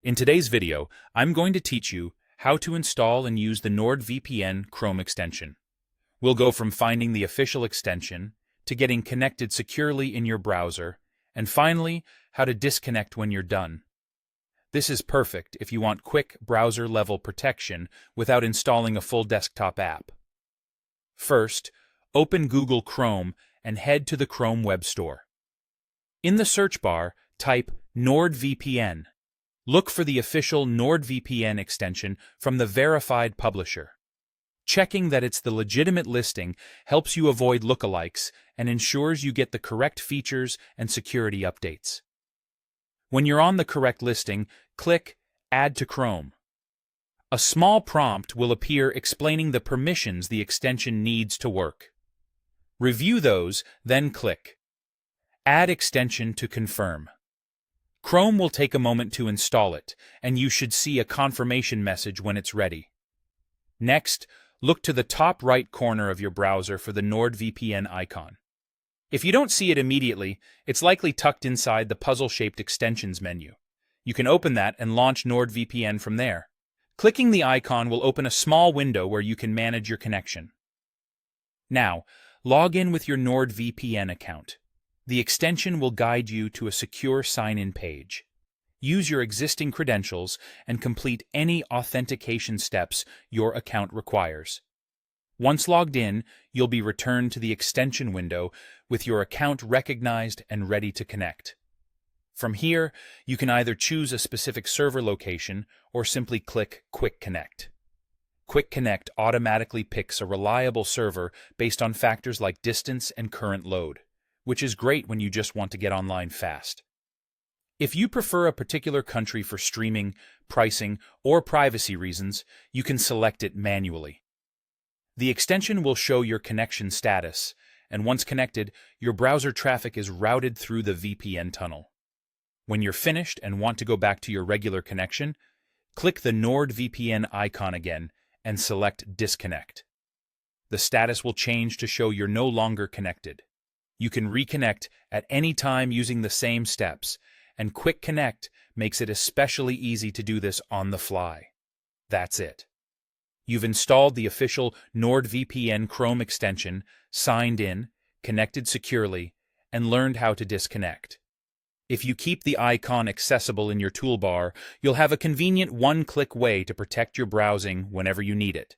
In today's video, I'm going to teach you how to install and use the NordVPN Chrome extension. We'll go from finding the official extension to getting connected securely in your browser, and finally, how to disconnect when you're done. This is perfect if you want quick browser-level protection without installing a full desktop app. First, open Google Chrome and head to the Chrome Web Store. In the search bar, type NordVPN. Look for the official NordVPN extension from the verified publisher. Checking that it's the legitimate listing helps you avoid lookalikes and ensures you get the correct features and security updates. When you're on the correct listing, click Add to Chrome. A small prompt will appear explaining the permissions the extension needs to work. Review those, then click Add extension to confirm. Chrome will take a moment to install it, and you should see a confirmation message when it's ready. Next, look to the top right corner of your browser for the NordVPN icon. If you don't see it immediately, it's likely tucked inside the puzzle-shaped extensions menu. You can open that and launch NordVPN from there. Clicking the icon will open a small window where you can manage your connection. Now, log in with your NordVPN account. The extension will guide you to a secure sign-in page. Use your existing credentials and complete any authentication steps your account requires. Once logged in, you'll be returned to the extension window with your account recognized and ready to connect. From here, you can either choose a specific server location or simply click Quick Connect. Quick Connect automatically picks a reliable server based on factors like distance and current load, which is great when you just want to get online fast. If you prefer a particular country for streaming, pricing, or privacy reasons, you can select it manually. The extension will show your connection status, and once connected, your browser traffic is routed through the VPN tunnel. When you're finished and want to go back to your regular connection, click the NordVPN icon again and select Disconnect. The status will change to show you're no longer connected. You can reconnect at any time using the same steps, and Quick Connect makes it especially easy to do this on the fly. That's it. You've installed the official NordVPN Chrome extension, signed in, connected securely, and learned how to disconnect. If you keep the icon accessible in your toolbar, you'll have a convenient one-click way to protect your browsing whenever you need it.